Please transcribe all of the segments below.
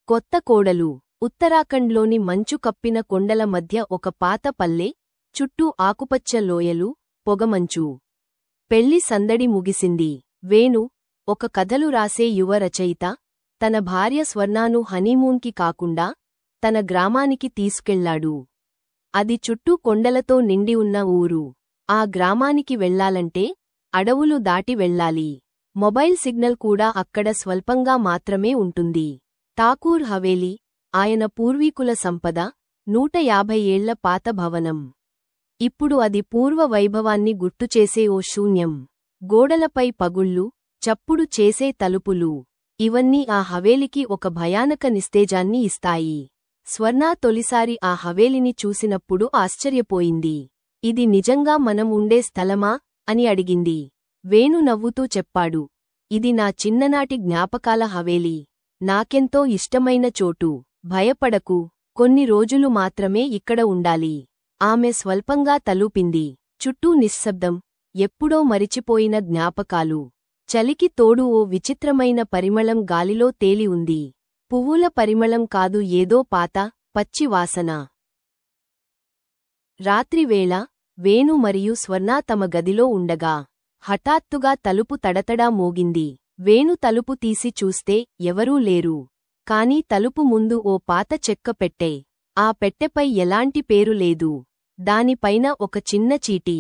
కొత్త కోడలు. ఉత్తరాఖండ్లోని మంచు కప్పిన కొండల మధ్య ఒక పాత పల్లె, చుట్టూ ఆకుపచ్చ లోయలు, పొగమంచు. పెళ్లి సందడి ముగిసింది. వేణు, ఒక కథలు రాసే యువ రచయిత, తన భార్య స్వర్ణాను హనీమూన్కి కాకుండా తన గ్రామానికి తీసుకెళ్లాడు. అది చుట్టూ కొండలతో నిండి ఉన్న ఊరు. ఆ గ్రామానికి వెళ్లాలంటే అడవులు దాటి వెళ్లాలి. మొబైల్ సిగ్నల్ కూడా అక్కడ స్వల్పంగా మాత్రమే ఉంటుంది. ఠాకూర్ హవేలీ, ఆయన పూర్వీకుల సంపద, 150 ఏళ్ల పాత భవనం. ఇప్పుడు అది పూర్వ వైభవాన్ని గుర్తుచేసే ఓ శూన్యం. గోడలపై పగుళ్ళు, చప్పుడు చేసే తలుపులు. ఇవన్నీ ఆ హవేలికి ఒక భయానక నిస్తేజాన్ని ఇస్తాయి. స్వర్ణ తొలిసారి ఆ హవేలిని చూసినప్పుడు ఆశ్చర్యపోయింది. ఇది నిజంగా మనం ఉండే స్థలమా అని అడిగింది. వేణు నవ్వుతూ చెప్పాడు, ఇది నా చిన్ననాటి జ్ఞాపకాల హవేలీ. నాకెంతో ఇష్టమైన చోటు. భయపడకు, కొన్ని రోజులు మాత్రమే ఇక్కడ ఉండాలి. ఆమె స్వల్పంగా తలూపింది. చుట్టూ నిశ్శబ్దం, ఎప్పుడో మరిచిపోయిన జ్ఞాపకాలు. చలికి తోడు ఓ విచిత్రమైన పరిమళం గాలిలో తేలి ఉంది. పువ్వుల పరిమళం కాదు, ఏదో పాత, పచ్చి వాసన. రాత్రివేళ వేణు మరియు స్వర్ణ తమ గదిలో ఉండగా హఠాత్తుగా తలుపు తడతడా మోగింది. వేణు తలుపు తీసి చూస్తే ఎవరూ లేరు. కాని తలుపు ముందు ఓ పాత చెక్క పెట్టె. ఆ పెట్టెపై ఎలాంటి పేరు లేదు. దానిపైన ఒక చిన్న చీటీ.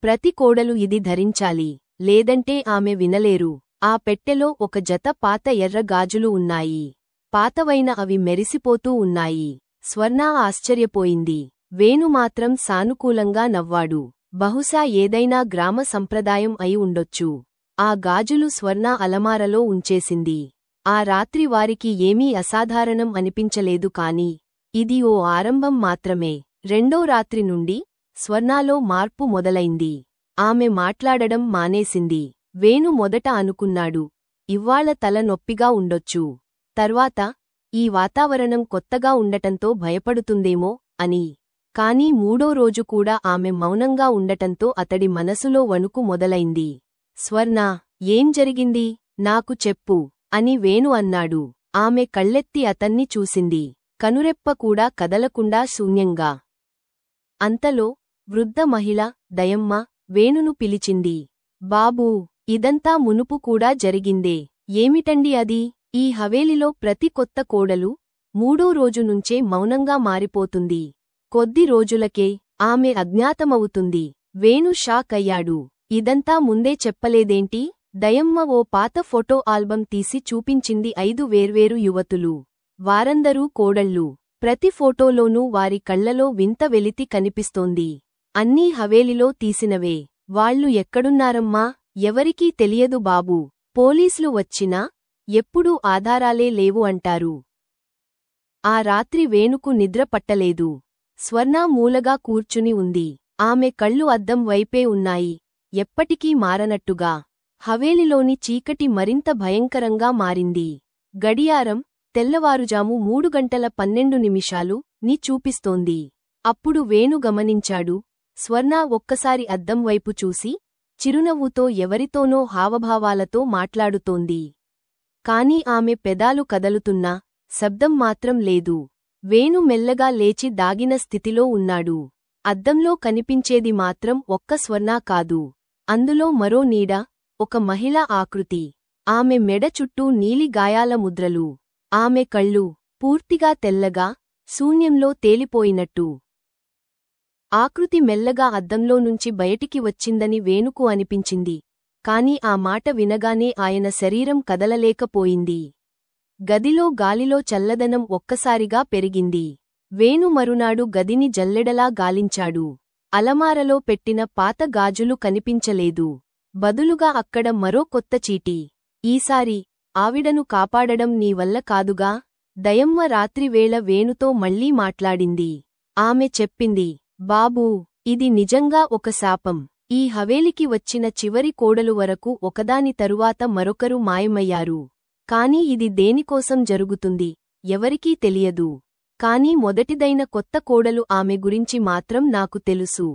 ప్రతి కోడలు ఇది ధరించాలి, లేదంటే ఆమె వినలేరు. ఆ పెట్టెలో ఒక జత పాత ఎర్ర గాజులు ఉన్నాయి. పాతవైన అవి మెరిసిపోతూ ఉన్నాయి. స్వర్ణ ఆశ్చర్యపోయింది. వేణు మాత్రం సానుకూలంగా నవ్వాడు. బహుశా ఏదైనా గ్రామ సంప్రదాయం అయి ఉండొచ్చు. ఆ గాజులు స్వర్ణ అలమారలో ఉంచేసింది. ఆ రాత్రి వారికి ఏమీ అసాధారణం అనిపించలేదు. కాని ఇది ఓ ఆరంభం మాత్రమే. రెండో రాత్రి నుండి స్వర్ణలో మార్పు మొదలైంది. ఆమె మాట్లాడడం మానేసింది. వేణు మొదట అనుకున్నాడు, ఇవ్వాళ తల నొప్పిగా ఉండొచ్చు. తర్వాత, ఈ వాతావరణం కొత్తగా ఉండటంతో భయపడుతుందేమో అని. కాని మూడో రోజు కూడా ఆమె మౌనంగా ఉండటంతో అతడి మనసులో వణుకు మొదలైంది. స్వర్ణ, ఏం జరిగింది? నాకు చెప్పు అని వేణు అన్నాడు. ఆమె కళ్ళెత్తి అతన్ని చూసింది. కనురెప్ప కూడా కదలకుండా శూన్యంగా. అంతలో వృద్ధ మహిళ దయమ్మ వేణును పిలిచింది. బాబూ, ఇదంతా మునుపు కూడా జరిగిందే. ఏమిటండి అది? ఈ హవేలిలో ప్రతి కొత్త కోడలు మూడో రోజు నుంచే మౌనంగా మారిపోతుంది. కొద్ది రోజులకే ఆమె అజ్ఞాతమవుతుంది. వేణు షాక్ అయ్యాడు. ఇదంతా ముందే చెప్పలేదేంటి? దయమ్మ ఓ పాత ఫోటో ఆల్బం తీసి చూపించింది. 5 వేర్వేరు యువతులు. వారందరూ కోడళ్ళు. ప్రతి ఫోటోలోనూ వారి కళ్లలో వింత వెలితి కనిపిస్తోంది. అన్నీ హవేలిలో తీసినవే. వాళ్ళు ఎక్కడున్నారమ్మా? ఎవరికీ తెలియదు బాబూ. పోలీసులు వచ్చినా ఎప్పుడూ ఆధారాలే లేవు అంటారు. ఆ రాత్రి వేణుకు నిద్ర పట్టలేదు. స్వర్ణ మూలగా కూర్చుని ఉంది. ఆమె కళ్ళు అద్దం వైపే ఉన్నాయి, ఎప్పటికీ మారనట్టుగా. హవేలిలోని చీకటి మరింత భయంకరంగా మారింది. గడియారం తెల్లవారుజాము 3:12 ని చూపిస్తోంది. అప్పుడు వేణు గమనించాడు. స్వర్ణ ఒక్కసారి అద్దం వైపు చూసి చిరునవ్వుతో ఎవరితోనో హావభావాలతో మాట్లాడుతోంది. కాని ఆమె పెదాలు కదలుతున్నా శబ్దం మాత్రం లేదు. వేణు మెల్లగా లేచి దాగిన స్థితిలో ఉన్నాడు. అద్దంలో కనిపించేది మాత్రం ఒక్క స్వర్ణ కాదు. అందులో మరో నీడ, ఒక మహిళా ఆకృతి. ఆమె మెడ చుట్టూ నీలి గాయాల ముద్రలు. ఆమె కళ్ళు పూర్తిగా తెల్లగా, శూన్యంలో తేలిపోయినట్టు. ఆకృతి మెల్లగా అద్దంలో నుంచి బయటికి వచ్చిందని వేణుకు అనిపించింది. కాని ఆ మాట వినగానే ఆయన శరీరం కదలలేకపోయింది. గదిలో గాలిలో చల్లదనం ఒక్కసారిగా పెరిగింది. వేణు మరునాడు గదిని జల్లెడలా గాలించాడు. అలమారలో పెట్టిన పాత గాజులు కనిపించలేదు. బదులుగా అక్కడ మరో కొత్త చీటీ. ఈసారి ఆవిడను కాపాడడం నీ వల్ల కాదుగా? దయమ్మ రాత్రివేళ వేణుతో మళ్లీ మాట్లాడింది. ఆమె చెప్పింది, బాబూ, ఇది నిజంగా ఒక శాపం. ఈ హవేలికి వచ్చిన చివరి కోడలు వరకు ఒకదాని తరువాత మరొకరు మాయమయ్యారు. కాని ఇది దేనికోసం జరుగుతుంది ఎవరికీ తెలియదు. కాని మొదటిదైన కొత్త కోడలు ఆమె గురించి మాత్రం నాకు తెలుసు.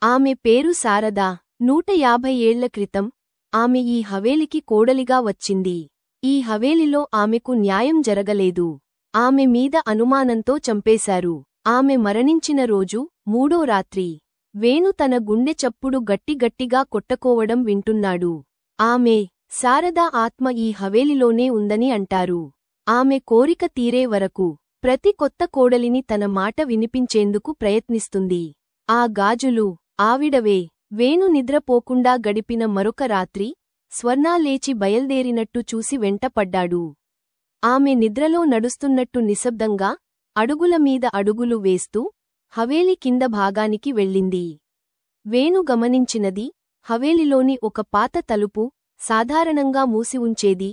ఆమె పేరు శారదా. 150 ఏళ్ల క్రితం ఆమె ఈ హవేలికి కోడలిగా వచ్చింది. ఈ హవేలిలో ఆమెకు న్యాయం జరగలేదు. ఆమె మీద అనుమానంతో చంపేశారు. ఆమె మరణించిన రోజు 3వ రాత్రి. వేణు తన గుండె చప్పుడు గట్టిగట్టిగా కొట్టకోవడం వింటున్నాడు. ఆమె శారదా ఆత్మ ఈ హవేలిలోనే ఉందని అంటారు. ఆమె కోరిక తీరే వరకు ప్రతి కొత్త కోడలిని తన మాట వినిపించేందుకు ప్రయత్నిస్తుంది. ఆ గాజులు ఆవిడవే. వేణు నిద్రపోకుండా గడిపిన మరొక రాత్రి స్వర్ణ లేచి బయల్దేరినట్టు చూసి వెంటపడ్డాడు. ఆమె నిద్రలో నడుస్తున్నట్టు నిశ్శబ్దంగా అడుగుల మీద అడుగులు వేస్తూ హవేలి కింద భాగానికి వెళ్ళింది. వేణు గమనించినది హవేలిలోని ఒక పాత తలుపు సాధారణంగా మూసి ఉంచేది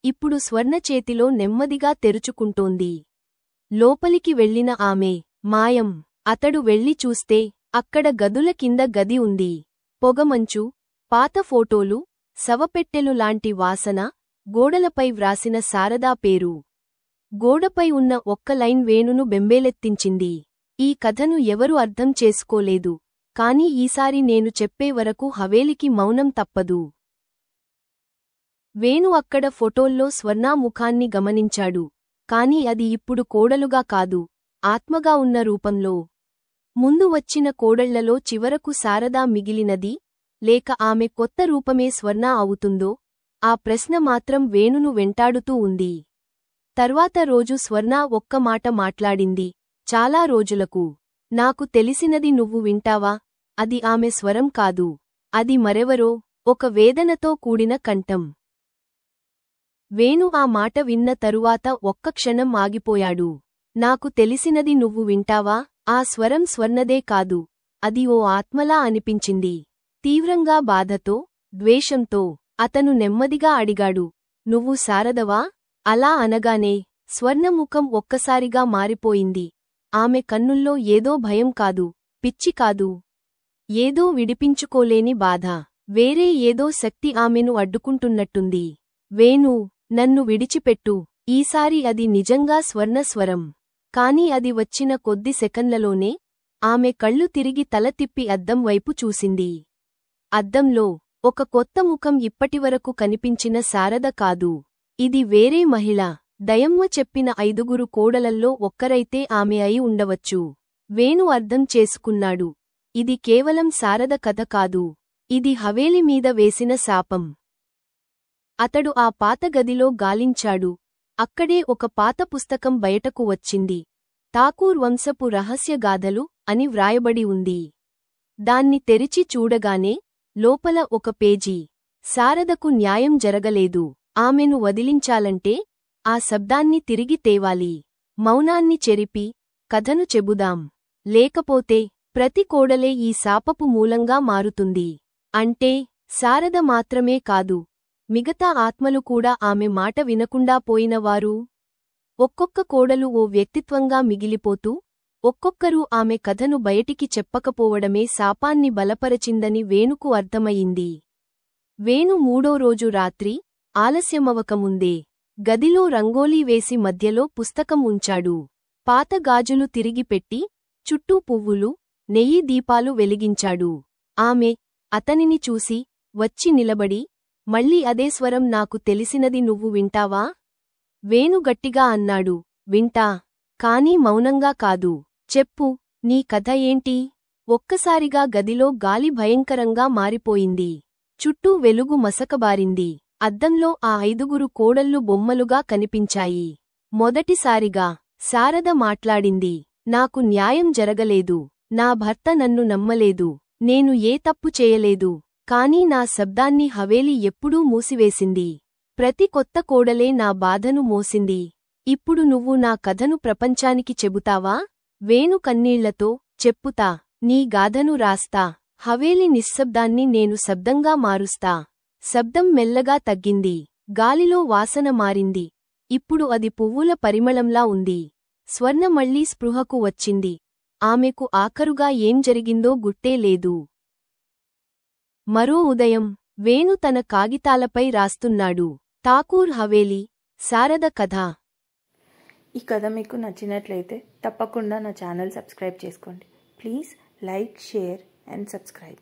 ఇప్పుడు స్వర్ణ చేతిలో నెమ్మదిగా తెరుచుకుంటోంది. లోపలికి వెళ్ళిన ఆమె మాయం. అతడు వెళ్ళి చూస్తే అక్కడ గదుల కింద గది ఉంది. పొగమంచు, పాత ఫోటోలు, శవపెట్టెలు లాంటి వాసన, గోడలపై వ్రాసిన శారదా పేరు. గోడపై ఉన్న ఒక్క లైన్ వేణును బెంబేలెత్తించింది. ఈ కథను ఎవరు అర్థం చేసుకోలేదు, కాని ఈసారి నేను చెప్పే వరకు హవేలికి మౌనం తప్పదు. వేణు అక్కడ ఫోటోల్లో స్వర్ణ ముఖాన్ని గమనించాడు. కాని అది ఇప్పుడు కోడలుగా కాదు, ఆత్మగా ఉన్న రూపంలో. ముందు వచ్చిన కోడళ్లలో చివరకు శారదా మిగిలినది, లేక ఆమె కొత్త రూపమే స్వర్ణ అవుతుందో ఆ ప్రశ్న మాత్రం వేణును వెంటాడుతూ ఉంది. తర్వాత రోజు స్వర్ణ ఒక్క మాట మాట్లాడింది. చాలా రోజులకు. నాకు తెలిసినది నువ్వు వింటావా? అది ఆమె స్వరం కాదు. అది మరెవరో, ఒక వేదనతో కూడిన కంఠం. వేణు ఆ మాట విన్న తరువాత ఒక్క క్షణం ఆగిపోయాడు. నాకు తెలిసినది నువ్వు వింటావా? ఆ స్వరం స్వర్ణదే కాదు, అది ఓ ఆత్మలా అనిపించింది. తీవ్రంగా బాధతో, ద్వేషంతో. అతను నెమ్మదిగా అడిగాడు, నువ్వు శారదవా? అలా అనగానే స్వర్ణముఖం ఒక్కసారిగా మారిపోయింది. ఆమె కన్నుల్లో ఏదో భయం కాదు, పిచ్చి కాదు, ఏదో విడిపించుకోలేని బాధ. వేరే ఏదో శక్తి ఆమెను అడ్డుకుంటున్నట్టుంది. వేణూ, నన్ను విడిచిపెట్టు. ఈసారి అది నిజంగా స్వర్ణస్వరం. కాని అది వచ్చిన కొద్ది సెకన్లలోనే ఆమె కళ్ళు తిరిగి తల తిప్పి అద్దం వైపు చూసింది. అద్దంలో ఒక కొత్త ముఖం ఇప్పటివరకు కనిపించిన శారద కాదు. ఇది వేరే మహిళ. దయమ్మ చెప్పిన 5 కోడలల్లో ఒక్కరైతే ఆమె అయి ఉండవచ్చు. వేణు అర్థం చేసుకున్నాడు. ఇది కేవలం శారద కథ కాదు. ఇది హవేలి మీద వేసిన శాపం. అతడు ఆ పాత గదిలో గాలించాడు. అక్కడే ఒక పాత పుస్తకం బయటకు వచ్చింది. ఠాకూర్ వంశపు రహస్యగాథలు అని వ్రాయబడి ఉంది. దాన్ని తెరిచి చూడగానే లోపల ఒక పేజీ. శారదకు న్యాయం జరగలేదు. ఆమెను వదిలించాలంటే ఆ శబ్దాన్ని తిరిగి తేవాలి. మౌనాన్ని చెరిపి కథను చెబుదాం. లేకపోతే ప్రతి కోడలే ఈ శాపపు మూలంగా మారుతుంది. అంటే శారద మాత్రమే కాదు, మిగతా ఆత్మలు కూడా ఆమె మాట వినకుండా పోయినవారు. ఒక్కొక్క కోడలు ఓ వ్యక్తిత్వంగా మిగిలిపోతూ, ఒక్కొక్కరూ ఆమె కథను బయటికి చెప్పకపోవడమే శాపాన్ని బలపరచిందని వేణుకు అర్థమయింది. వేణు 3వ రోజు రాత్రి ఆలస్యమవకముందే గదిలో రంగోలీ వేసి మధ్యలో పుస్తకం ఉంచాడు. పాత గాజులు తిరిగిపెట్టి చుట్టూ పువ్వులు, నెయ్యి దీపాలు వెలిగించాడు. ఆమె అతనిని చూసి వచ్చి నిలబడి, మళ్ళీ అదే స్వరం, నాకు తెలిసినది నువ్వు వింటావా? వేణు గట్టిగా అన్నాడు, వింటా. కాని మౌనంగా కాదు. చెప్పు, నీ కథ ఏంటి? ఒక్కసారిగా గదిలో గాలి భయంకరంగా మారిపోయింది. చుట్టూ వెలుగు మసకబారింది. అద్దంలో ఆ 5 కోడళ్ళు బొమ్మలుగా కనిపించాయి. మొదటిసారిగా శారద మాట్లాడింది. నాకు న్యాయం జరగలేదు. నా భర్త నన్ను నమ్మలేదు. నేను ఏ తప్పు చేయలేదు. కానీ నా శబ్దాన్ని హవేలి ఎప్పుడూ మూసివేసింది. ప్రతి కొత్త కోడలే నా బాధను మోసింది. ఇప్పుడు నువ్వు నా కథను ప్రపంచానికి చెబుతావా? వేణు కన్నీళ్లతో, చెప్పుతా. నీ గాథను రాస్తా. హవేలి నిశ్శబ్దాన్ని నేను శబ్దంగా మారుస్తా. శబ్దం మెల్లగా తగ్గింది. గాలిలో వాసన మారింది. ఇప్పుడు అది పువ్వుల పరిమళంలా ఉంది. స్వర్ణ మళ్లీ స్పృహకు వచ్చింది. ఆమెకు ఆఖరుగా ఏం జరిగిందో గుర్తే లేదు. మరో ఉదయం వేణు తన కాగితాలపై రాస్తున్నాడు. ఠాకూర్ హవేలి, శారద కథ. ఈ కథ మీకు నచ్చినట్లయితే తప్పకుండా నా ఛానల్ సబ్స్క్రైబ్ చేసుకోండి. Please like, share and subscribe.